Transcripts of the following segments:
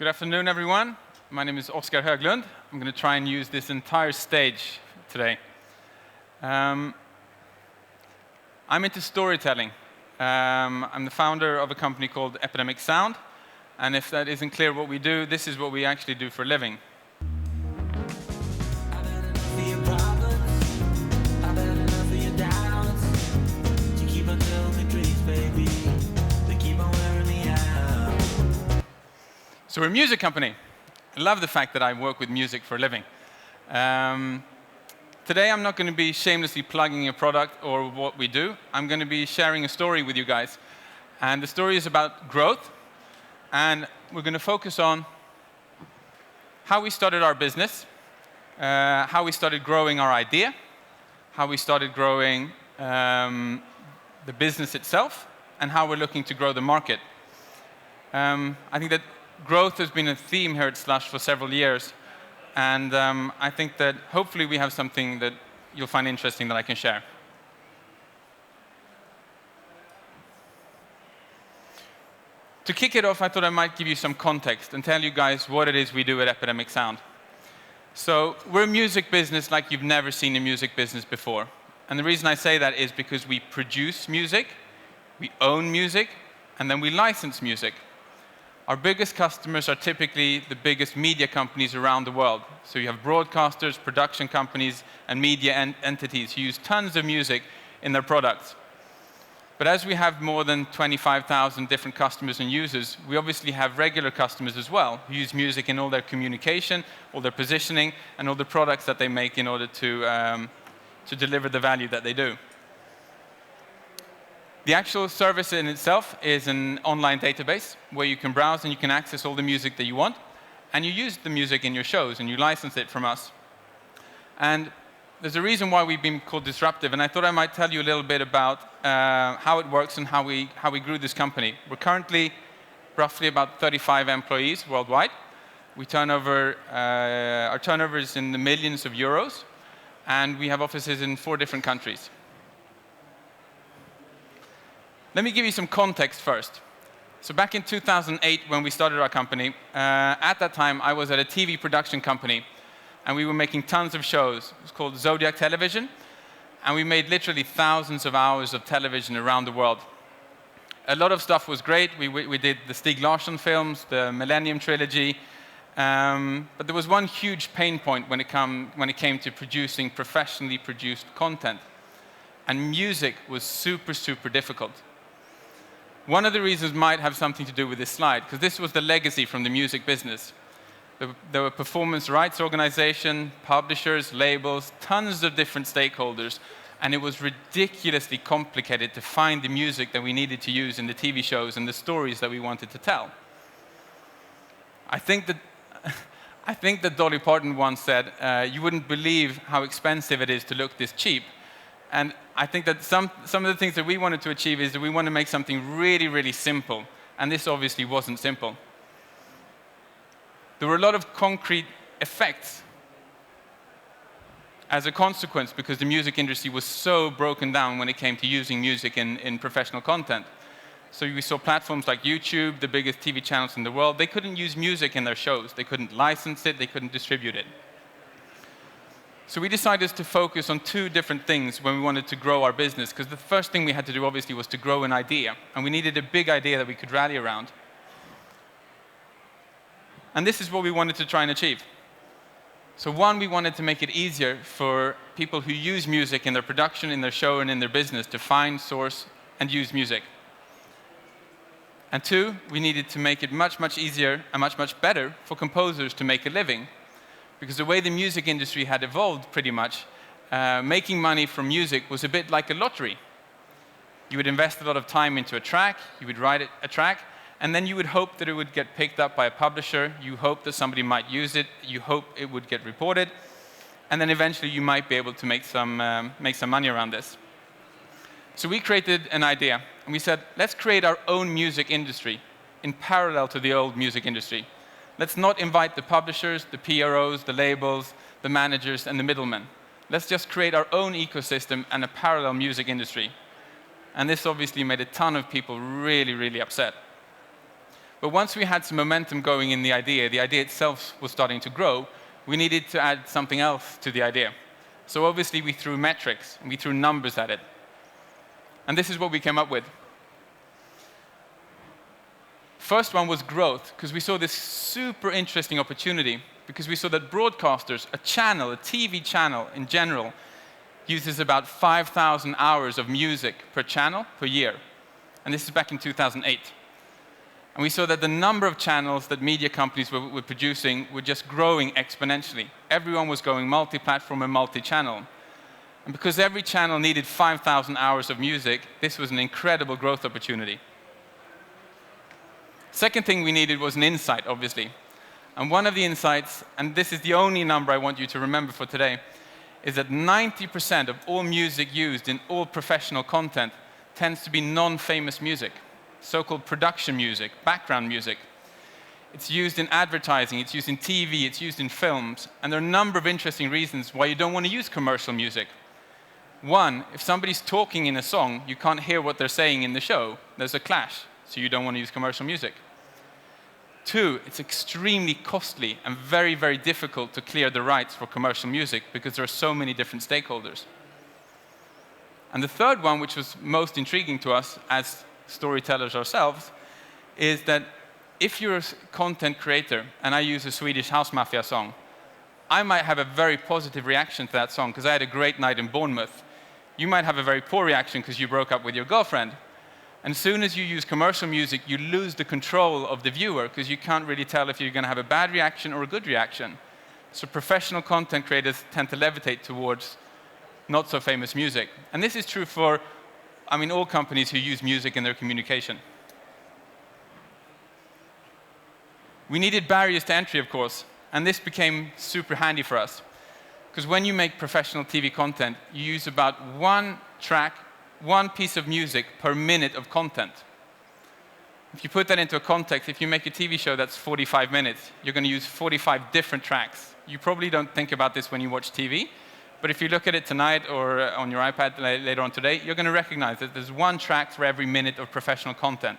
Good afternoon, everyone. My name is Oskar Höglund. I'm going to try and use this entire stage today. I'm into storytelling. I'm the founder of a company called Epidemic Sound. And if that isn't clear what we do, this is what we actually do for a living. So we're a music company. I love the fact that I work with music for a living. Today I'm not going to be shamelessly plugging a product or what we do. I'm going to be sharing a story with you guys. And the story is about growth. And we're going to focus on how we started our business, how we started growing our idea, how we started growing the business itself, and how we're looking to grow the market. I think that growth has been a theme here at Slush for several years, and I think that hopefully we have something that you'll find interesting that I can share. To kick it off, I thought I might give you some context and tell you guys what it is we do at Epidemic Sound. So we're a music business like you've never seen a music business before. And the reason I say that is because we produce music, we own music, and then we license music. Our biggest customers are typically the biggest media companies around the world. So you have broadcasters, production companies, and media entities who use tons of music in their products. But as we have more than 25,000 different customers and users, we obviously have regular customers as well who use music in all their communication, all their positioning, and all the products that they make in order to deliver the value that they do. The actual service in itself is an online database where you can browse and you can access all the music that you want, and you use the music in your shows and you license it from us. And there's a reason why we've been called disruptive, and I thought I might tell you a little bit about how it works and how we grew this company. We're currently roughly about 35 employees worldwide. Our turnover is in the millions of euros, and we have offices in 4 different countries. Let me give you some context first. So back in 2008, when we started our company, at that time I was at a TV production company, and we were making tons of shows. It was called Zodiac Television, and we made literally thousands of hours of television around the world. A lot of stuff was great. We did the Stieg Larsson films, the Millennium Trilogy, but there was one huge pain point when it came to producing professionally produced content, and music was super, super difficult. One of the reasons might have something to do with this slide, because this was the legacy from the music business. There were performance rights organization, publishers, labels, tons of different stakeholders, and it was ridiculously complicated to find the music that we needed to use in the TV shows and the stories that we wanted to tell. I think that Dolly Parton once said, you wouldn't believe how expensive it is to look this cheap. And I think that some of the things that we wanted to achieve is that we want to make something really, really simple. And this obviously wasn't simple. There were a lot of concrete effects as a consequence because the music industry was so broken down when it came to using music in professional content. So we saw platforms like YouTube, the biggest TV channels in the world. They couldn't use music in their shows. They couldn't license it. They couldn't distribute it. So we decided to focus on 2 different things when we wanted to grow our business, because the first thing we had to do, obviously, was to grow an idea. And we needed a big idea that we could rally around. And this is what we wanted to try and achieve. So one, we wanted to make it easier for people who use music in their production, in their show, and in their business to find, source, and use music. And 2, we needed to make it much, much easier and much, much better for composers to make a living. Because the way the music industry had evolved pretty much, making money from music was a bit like a lottery. You would invest a lot of time into a track, you would write a track, and then you would hope that it would get picked up by a publisher, you hope that somebody might use it, you hope it would get reported, and then eventually you might be able to make some money around this. So we created an idea, and we said, let's create our own music industry in parallel to the old music industry. Let's not invite the publishers, the PROs, the labels, the managers, and the middlemen. Let's just create our own ecosystem and a parallel music industry. And this obviously made a ton of people really, really upset. But once we had some momentum going in the idea itself was starting to grow, we needed to add something else to the idea. So obviously we threw metrics, and we threw numbers at it. And this is what we came up with. First one was growth, because we saw this super interesting opportunity, because we saw that broadcasters, a channel, a TV channel in general, uses about 5,000 hours of music per channel per year. And this is back in 2008. And we saw that the number of channels that media companies were producing were just growing exponentially. Everyone was going multi-platform and multi-channel. And because every channel needed 5,000 hours of music, this was an incredible growth opportunity. Second thing we needed was an insight, obviously. And one of the insights, and this is the only number I want you to remember for today, is that 90% of all music used in all professional content tends to be non-famous music, so-called production music, background music. It's used in advertising, it's used in TV, it's used in films, and there are a number of interesting reasons why you don't want to use commercial music. One, if somebody's talking in a song, you can't hear what they're saying in the show. There's a clash, so you don't want to use commercial music. Two, it's extremely costly and very, very difficult to clear the rights for commercial music because there are so many different stakeholders. And the third one, which was most intriguing to us as storytellers ourselves, is that if you're a content creator and I use a Swedish House Mafia song, I might have a very positive reaction to that song because I had a great night in Bournemouth. You might have a very poor reaction because you broke up with your girlfriend. And as soon as you use commercial music, you lose the control of the viewer because you can't really tell if you're going to have a bad reaction or a good reaction. So professional content creators tend to levitate towards not so famous music. And this is true for, all companies who use music in their communication. We needed barriers to entry, of course, and this became super handy for us. Because when you make professional TV content, you use about one track, one piece of music per minute of content. If you put that into a context, if you make a TV show that's 45 minutes, you're going to use 45 different tracks. You probably don't think about this when you watch TV, but if you look at it tonight or on your iPad later on today, you're going to recognize that there's one track for every minute of professional content.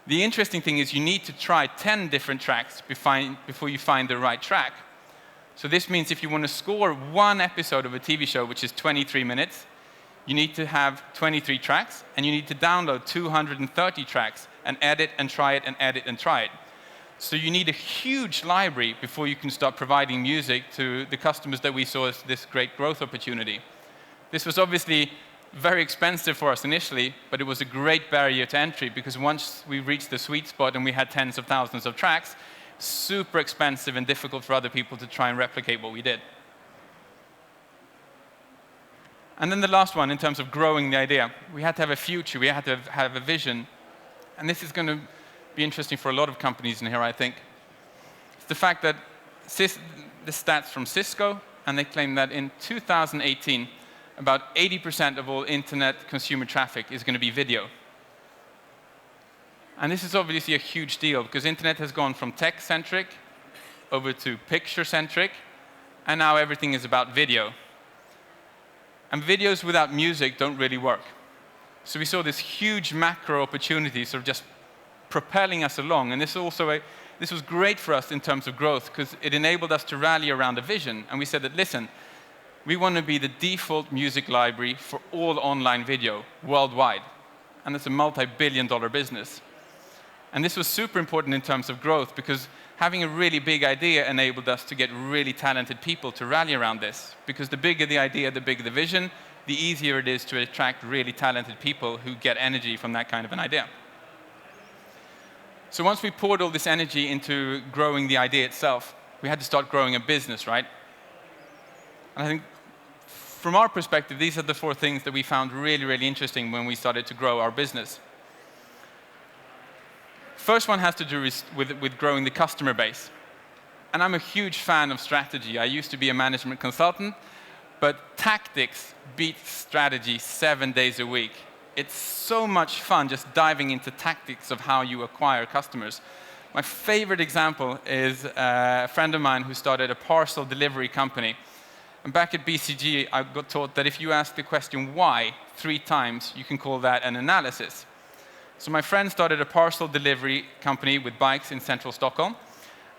The interesting thing is you need to try 10 different tracks before you find the right track. So this means if you want to score one episode of a TV show, which is 23 minutes, you need to have 23 tracks, and you need to download 230 tracks and edit and try it and edit and try it. So you need a huge library before you can start providing music to the customers that we saw as this great growth opportunity. This was obviously very expensive for us initially, but it was a great barrier to entry because once we reached the sweet spot and we had tens of thousands of tracks, super expensive and difficult for other people to try and replicate what we did. And then the last one, in terms of growing the idea, we had to have a future, we had to have a vision. And this is going to be interesting for a lot of companies in here, I think. It's the fact that the stats from Cisco, and they claim that in 2018, about 80% of all internet consumer traffic is going to be video. And this is obviously a huge deal, because internet has gone from tech-centric over to picture-centric, and now everything is about video. And videos without music don't really work. So we saw this huge macro opportunity sort of just propelling us along. And this was great for us in terms of growth because it enabled us to rally around a vision. And we said that, listen, we want to be the default music library for all online video worldwide. And it's a multi-billion-dollar business. And this was super important in terms of growth because having a really big idea enabled us to get really talented people to rally around this. Because the bigger the idea, the bigger the vision, the easier it is to attract really talented people who get energy from that kind of an idea. So once we poured all this energy into growing the idea itself, we had to start growing a business, right? And I think from our perspective, these are the 4 things that we found really, really interesting when we started to grow our business. First one has to do with growing the customer base. And I'm a huge fan of strategy. I used to be a management consultant, but tactics beat strategy 7 days a week. It's so much fun just diving into tactics of how you acquire customers. My favorite example is a friend of mine who started a parcel delivery company. And back at BCG, I got taught that if you ask the question why 3 times, you can call that an analysis. So my friend started a parcel delivery company with bikes in central Stockholm,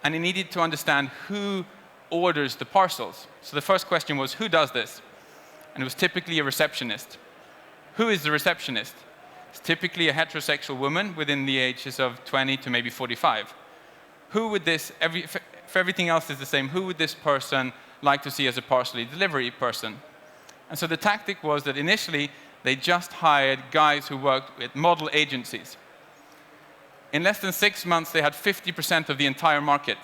and he needed to understand who orders the parcels. So the first question was, who does this? And it was typically a receptionist. Who is the receptionist? It's typically a heterosexual woman within the ages of 20 to maybe 45. Who would this, if everything else is the same, who would this person like to see as a parcel delivery person? And so the tactic was that initially they just hired guys who worked with model agencies. In less than 6 months, they had 50% of the entire market.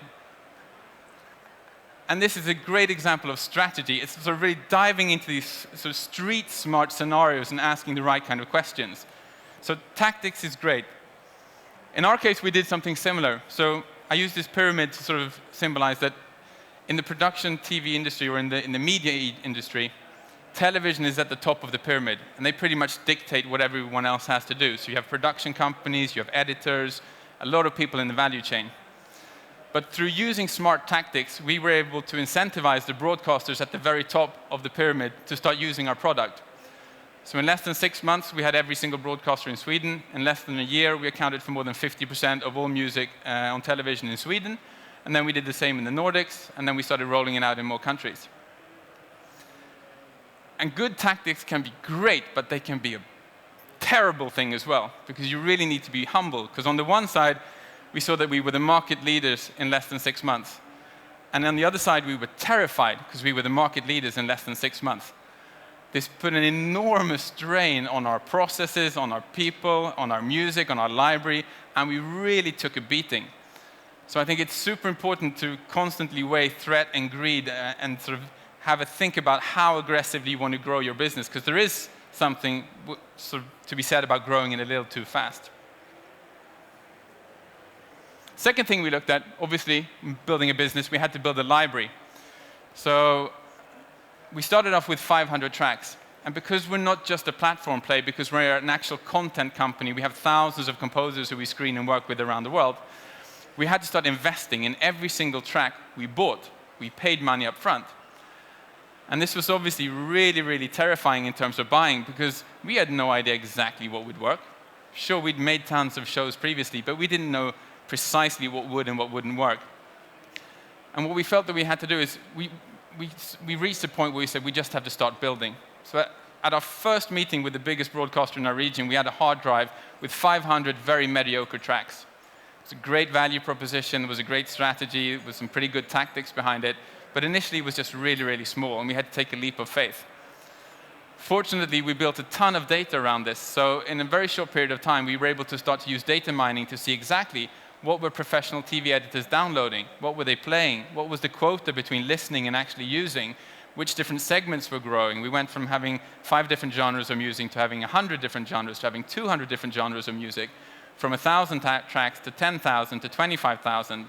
And this is a great example of strategy. It's sort of really diving into these sort of street smart scenarios and asking the right kind of questions. So tactics is great. In our case, we did something similar. So I used this pyramid to sort of symbolize that in the production TV industry or in the media industry, television is at the top of the pyramid, and they pretty much dictate what everyone else has to do. So you have production companies, you have editors, a lot of people in the value chain. But through using smart tactics, we were able to incentivize the broadcasters at the very top of the pyramid to start using our product. So in less than 6 months, we had every single broadcaster in Sweden. In less than a year, we accounted for more than 50% of all music on television in Sweden. And then we did the same in the Nordics, and then we started rolling it out in more countries. And good tactics can be great, but they can be a terrible thing as well, because you really need to be humble. Because on the one side, we saw that we were the market leaders in less than 6 months. And on the other side, we were terrified because we were the market leaders in less than 6 months. This put an enormous strain on our processes, on our people, on our music, on our library, and we really took a beating. So I think it's super important to constantly weigh threat and greed and sort of have a think about how aggressively you want to grow your business, because there is something sort of to be said about growing it a little too fast. Second thing we looked at, obviously, building a business, we had to build a library. So we started off with 500 tracks. And because we're not just a platform play, because we're an actual content company, we have thousands of composers who we screen and work with around the world, we had to start investing in every single track we bought. We paid money up front. And this was obviously really, really terrifying in terms of buying, because we had no idea exactly what would work. Sure, we'd made tons of shows previously, but we didn't know precisely what would and what wouldn't work. And what we felt that we had to do is we reached a point where we said we just have to start building. So at our first meeting with the biggest broadcaster in our region, we had a hard drive with 500 very mediocre tracks. It's a great value proposition, it was a great strategy, with some pretty good tactics behind it, but initially it was just really, really small, and we had to take a leap of faith. Fortunately, we built a ton of data around this, so in a very short period of time, we were able to start to use data mining to see exactly what were professional TV editors downloading, what were they playing, what was the quota between listening and actually using, which different segments were growing. We went from having 5 different genres of music to having 100 different genres, to having 200 different genres of music, from 1,000 tracks to 10,000 to 25,000.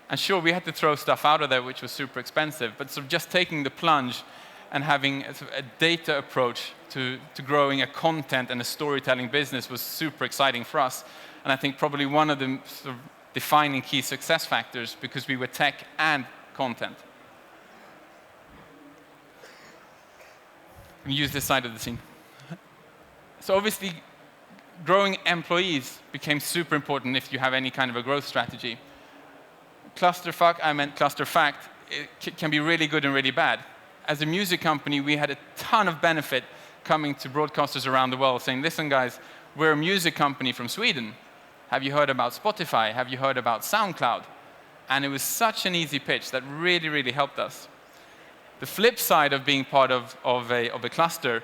And sure, we had to throw stuff out of there, which was super expensive, but sort of just taking the plunge and having a data approach to growing a content and a storytelling business was super exciting for us. And I think probably one of the sort of defining key success factors, because we were tech and content. We use this side of the scene. So obviously, growing employees became super important if you have any kind of a growth strategy. Clusterfuck, I meant clusterfact, it can be really good and really bad. As a music company, we had a ton of benefit coming to broadcasters around the world saying, listen guys, we're a music company from Sweden. Have you heard about Spotify? Have you heard about SoundCloud? And it was such an easy pitch that really, really helped us. The flip side of being part of a cluster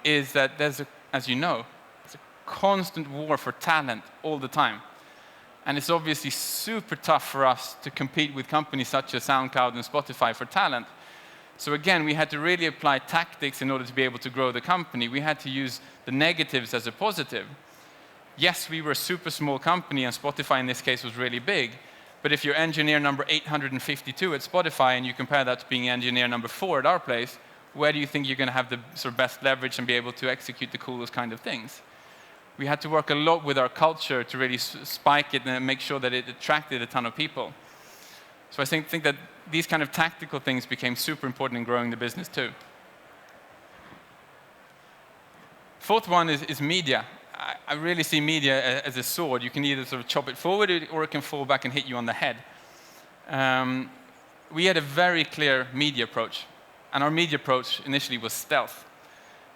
is that there's, as you know, it's a constant war for talent all the time. And it's obviously super tough for us to compete with companies such as SoundCloud and Spotify for talent. So again, we had to really apply tactics in order to be able to grow the company. We had to use the negatives as a positive. Yes, we were a super small company, and Spotify in this case was really big. But if you're engineer number 852 at Spotify and you compare that to being engineer number 4 at our place, where do you think you're going to have the sort of best leverage and be able to execute the coolest kind of things? We had to work a lot with our culture to really spike it and make sure that it attracted a ton of people. So I think that these kind of tactical things became super important in growing the business too. Fourth one is media. I really see media as a sword. You can either sort of chop it forward or it can fall back and hit you on the head. We had a very clear media approach, and our media approach initially was stealth.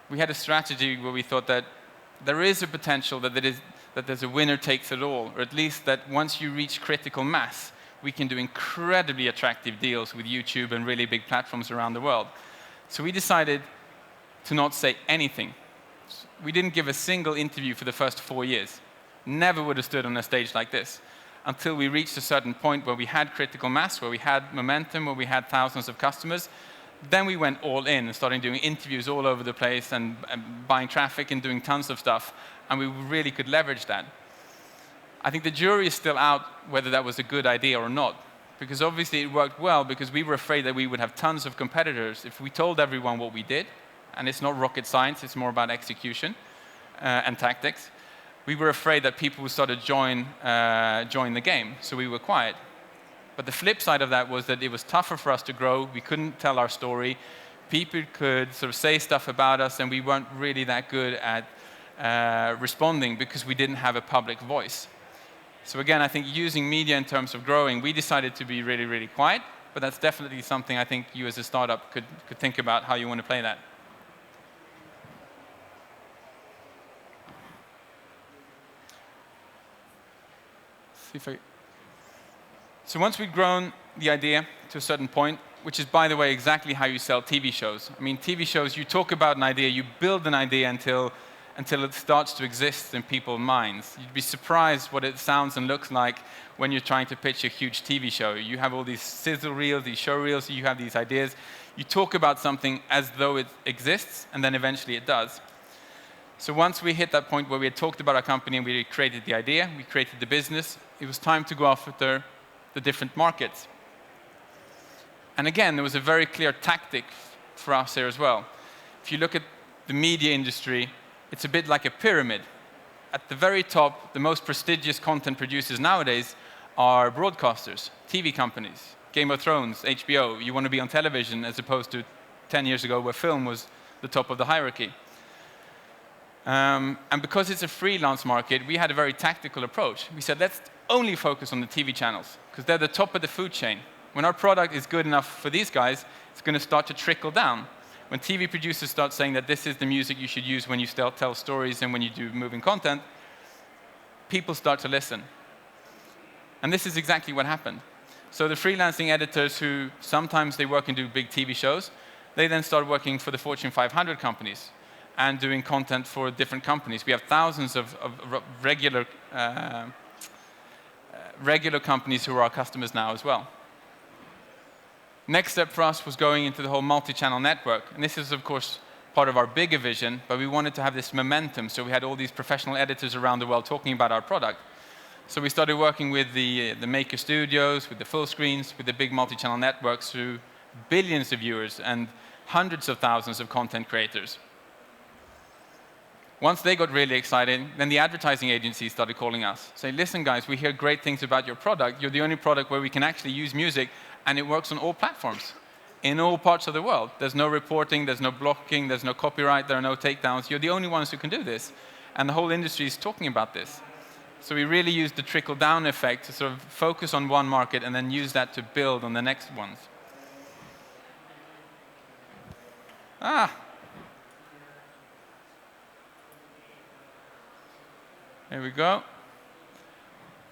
We had a strategy where we thought that there is a potential that there's a winner takes it all, or at least that once you reach critical mass, we can do incredibly attractive deals with YouTube and really big platforms around the world. So we decided to not say anything. We didn't give a single interview for the first 4 years. Never would have stood on a stage like this until we reached a certain point where we had critical mass, where we had momentum, where we had thousands of customers. Then we went all in and started doing interviews all over the place and buying traffic and doing tons of stuff, and we really could leverage that. I think the jury is still out whether that was a good idea or not, because obviously it worked well because we were afraid that we would have tons of competitors if we told everyone what we did, and it's not rocket science, it's more about execution and tactics. We were afraid that people would start to join the game, so we were quiet. But the flip side of that was that it was tougher for us to grow. We couldn't tell our story. People could sort of say stuff about us, and we weren't really that good at responding because we didn't have a public voice. So again, I think using media in terms of growing, we decided to be really, really quiet, but that's definitely something I think you as a startup could think about how you want to play that. So once we'd grown the idea to a certain point, which is, by the way, exactly how you sell TV shows. I mean, TV shows, you talk about an idea, you build an idea until it starts to exist in people's minds. You'd be surprised what it sounds and looks like when you're trying to pitch a huge TV show. You have all these sizzle reels, these show reels, you have these ideas. You talk about something as though it exists, and then eventually it does. So once we hit that point where we had talked about our company and we created the idea, we created the business, it was time to go after the different markets. And again, there was a very clear tactic for us here as well. If you look at the media industry, it's a bit like a pyramid. At the very top, the most prestigious content producers nowadays are broadcasters, TV companies, Game of Thrones, HBO. You want to be on television as opposed to 10 years ago where film was the top of the hierarchy. And because it's a freelance market, we had a very tactical approach. We said, let's only focus on the TV channels, because they're the top of the food chain. When our product is good enough for these guys, it's going to start to trickle down. When TV producers start saying that this is the music you should use when you tell stories and when you do moving content, people start to listen. And this is exactly what happened. So the freelancing editors who sometimes they work and do big TV shows, they then start working for the Fortune 500 companies and doing content for different companies. We have thousands of regular companies who are our customers now as well. Next step for us was going into the whole multi-channel network. And this is, of course, part of our bigger vision, but we wanted to have this momentum. So we had all these professional editors around the world talking about our product. So we started working with the maker studios, with the full screens, with the big multi-channel networks through billions of viewers and hundreds of thousands of content creators. Once they got really excited, then the advertising agencies started calling us, saying, listen guys, we hear great things about your product. You're the only product where we can actually use music, and it works on all platforms, in all parts of the world. There's no reporting, there's no blocking, there's no copyright, there are no takedowns. You're the only ones who can do this. And the whole industry is talking about this. So we really used the trickle-down effect to sort of focus on one market and then use that to build on the next ones. There we go.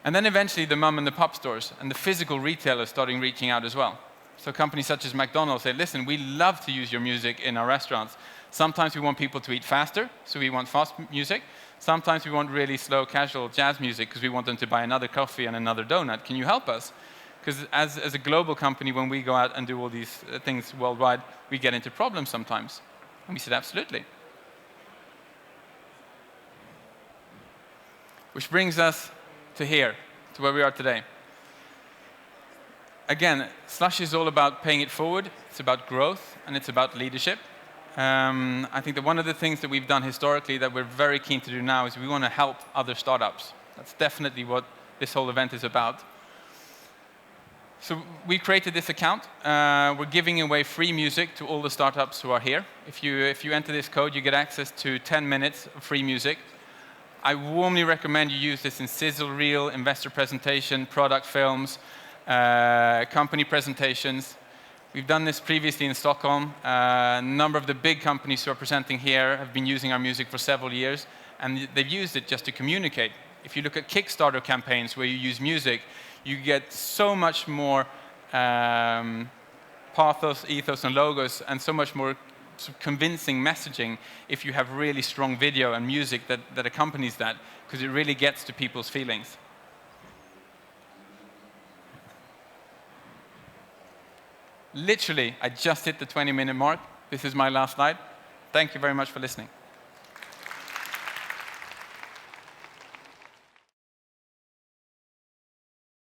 And then eventually the mum and the pop stores and the physical retailers starting reaching out as well. So companies such as McDonald's say, listen, we love to use your music in our restaurants. Sometimes we want people to eat faster, so we want fast music. Sometimes we want really slow, casual jazz music because we want them to buy another coffee and another donut. Can you help us? Because as a global company, when we go out and do all these things worldwide, we get into problems sometimes. And we said, absolutely. Which brings us to here, to where we are today. Again, Slush is all about paying it forward. It's about growth, and it's about leadership. I think that one of the things that we've done historically that we're very keen to do now is we want to help other startups. That's definitely what this whole event is about. So we created this account. We're giving away free music to all the startups who are here. If you enter this code, you get access to 10 minutes of free music. I warmly recommend you use this in sizzle reel, investor presentation, product films, company presentations. We've done this previously in Stockholm. A number of the big companies who are presenting here have been using our music for several years, and they've used it just to communicate. If you look at Kickstarter campaigns where you use music, you get so much more pathos, ethos, and logos, and so much more convincing messaging if you have really strong video and music that accompanies that, because it really gets to people's feelings. Literally, I just hit the 20-minute mark. This is my last slide. Thank you very much for listening.